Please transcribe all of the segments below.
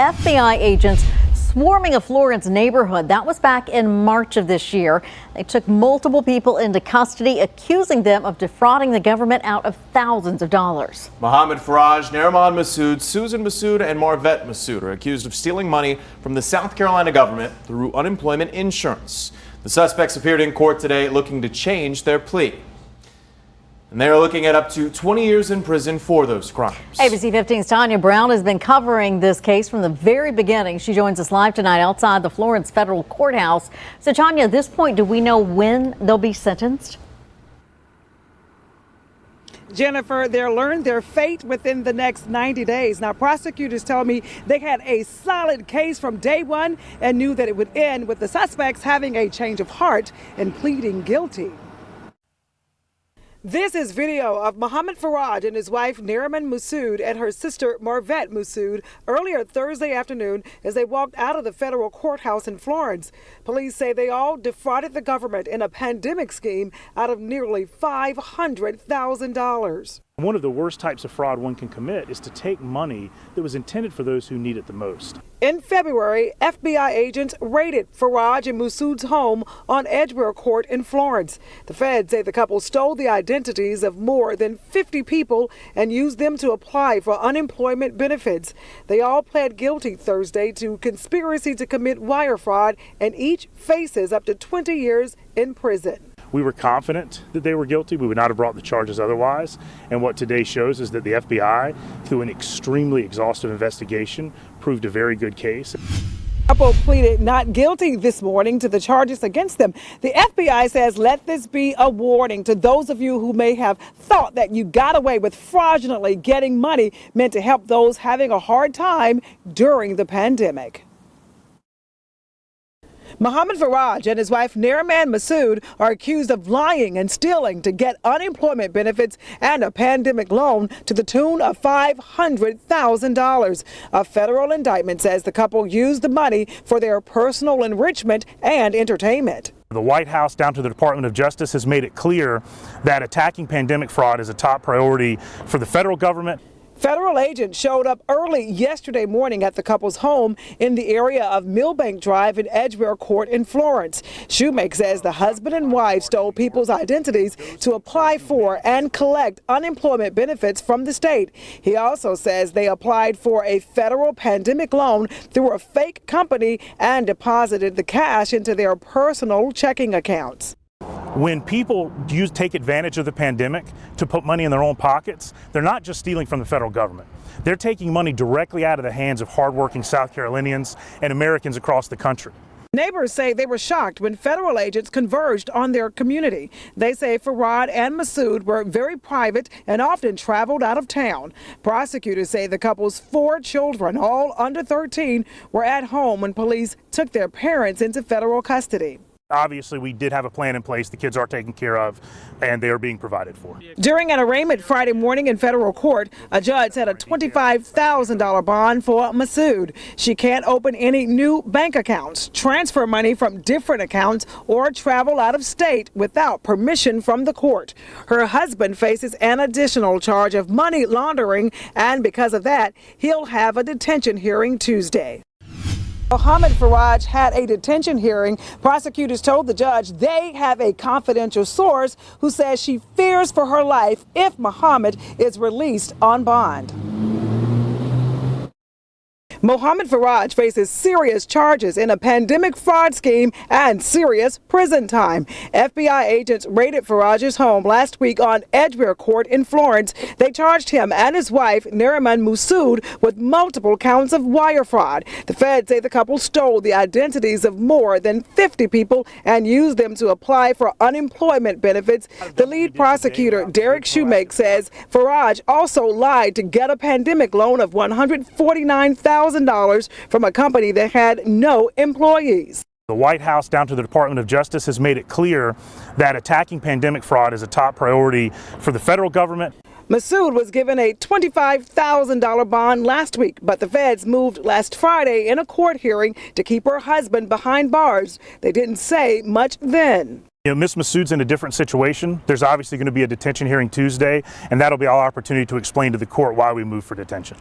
FBI agents swarming a Florence neighborhood. That was back in March of this year. They took multiple people into custody, accusing them of defrauding the government out of thousands of dollars. Mohammad Farraj, Nariman Mahmoud, Susan Masoud, and Marvet Masoud are accused of stealing money from the South Carolina government through unemployment insurance. The suspects appeared in court today looking to change their plea. And they're looking at up to 20 years in prison for those crimes. ABC 15's Tanya Brown has been covering this case from the very beginning. She joins us live tonight outside the Florence Federal Courthouse. So, Tanya, at this point, do we know when they'll be sentenced? Jennifer, they'll learn their fate within the next 90 days. Now, prosecutors tell me they had a solid case from day one and knew that it would end with the suspects having a change of heart and pleading guilty. This is video of Mohammad Farraj and his wife Nariman Masoud and her sister Marvet Masoud earlier Thursday afternoon as they walked out of the federal courthouse in Florence. Police say they all defrauded the government in a pandemic scheme out of nearly $500,000. One of the worst types of fraud one can commit is to take money that was intended for those who need it the most. In February, FBI agents raided Farraj and Masoud's home on Edgware Court in Florence. The feds say the couple stole the identities of more than 50 people and used them to apply for unemployment benefits. They all pled guilty Thursday to conspiracy to commit wire fraud, and each faces up to 20 years in prison. We were confident that they were guilty. We would not have brought the charges otherwise. And what today shows is that the FBI, through an extremely exhaustive investigation, proved a very good case. The couple pleaded not guilty this morning to the charges against them. The FBI says, let this be a warning to those of you who may have thought that you got away with fraudulently getting money meant to help those having a hard time during the pandemic. Mohammad Farraj and his wife Nariman Masoud are accused of lying and stealing to get unemployment benefits and a pandemic loan to the tune of $500,000. A federal indictment says the couple used the money for their personal enrichment and entertainment. The White House down to the Department of Justice has made it clear that attacking pandemic fraud is a top priority for the federal government. Federal agents showed up early yesterday morning at the couple's home in the area of Millbank Drive in Edgware Court in Florence. Shoemake says the husband and wife stole people's identities to apply for and collect unemployment benefits from the state. He also says they applied for a federal pandemic loan through a fake company and deposited the cash into their personal checking accounts. When people take advantage of the pandemic to put money in their own pockets, they're not just stealing from the federal government. They're taking money directly out of the hands of hardworking South Carolinians and Americans across the country. Neighbors say they were shocked when federal agents converged on their community. They say Farraj and Masoud were very private and often traveled out of town. Prosecutors say the couple's 4 children, all under 13, were at home when police took their parents into federal custody. Obviously, we did have a plan in place. The kids are taken care of, and they are being provided for. During an arraignment Friday morning in federal court, a judge set a $25,000 bond for Masoud. She can't open any new bank accounts, transfer money from different accounts, or travel out of state without permission from the court. Her husband faces an additional charge of money laundering, and because of that, he'll have a detention hearing Tuesday. Mohammad Farraj had a detention hearing. Prosecutors told the judge they have a confidential source who says she fears for her life if Mohammad is released on bond. Mohammad Farraj faces serious charges in a pandemic fraud scheme and serious prison time. FBI agents raided Farraj's home last week on Edgware Court in Florence. They charged him and his wife, Nariman Masoud, with multiple counts of wire fraud. The feds say the couple stole the identities of more than 50 people and used them to apply for unemployment benefits. The lead prosecutor, Derek Shoemake, says Farraj also lied to get a pandemic loan of $149,000 from a company that had no employees. The White House down to the Department of Justice has made it clear that attacking pandemic fraud is a top priority for the federal government. Masoud was given a $25,000 bond last week, but the feds moved last Friday in a court hearing to keep her husband behind bars. They didn't say much then. You know, Ms. Masoud's in a different situation. There's obviously going to be a detention hearing Tuesday, and that'll be our opportunity to explain to the court why we moved for detention.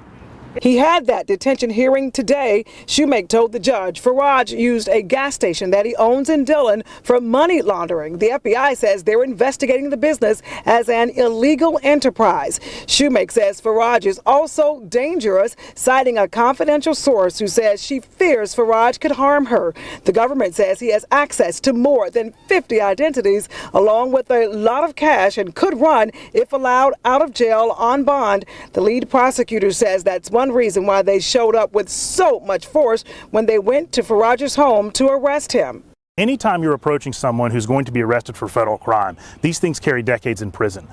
He had that detention hearing today. Shoemake told the judge Farraj used a gas station that he owns in Dillon for money laundering. The FBI says they're investigating the business as an illegal enterprise. Shoemake says Farraj is also dangerous, citing a confidential source who says she fears Farraj could harm her. The government says he has access to more than 50 identities, along with a lot of cash, and could run, if allowed, out of jail on bond. The lead prosecutor says that's one reason why they showed up with so much force when they went to Farraj's home to arrest him. Anytime you're approaching someone who's going to be arrested for federal crime, these things carry decades in prison.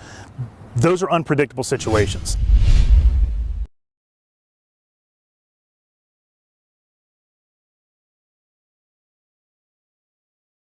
Those are unpredictable situations.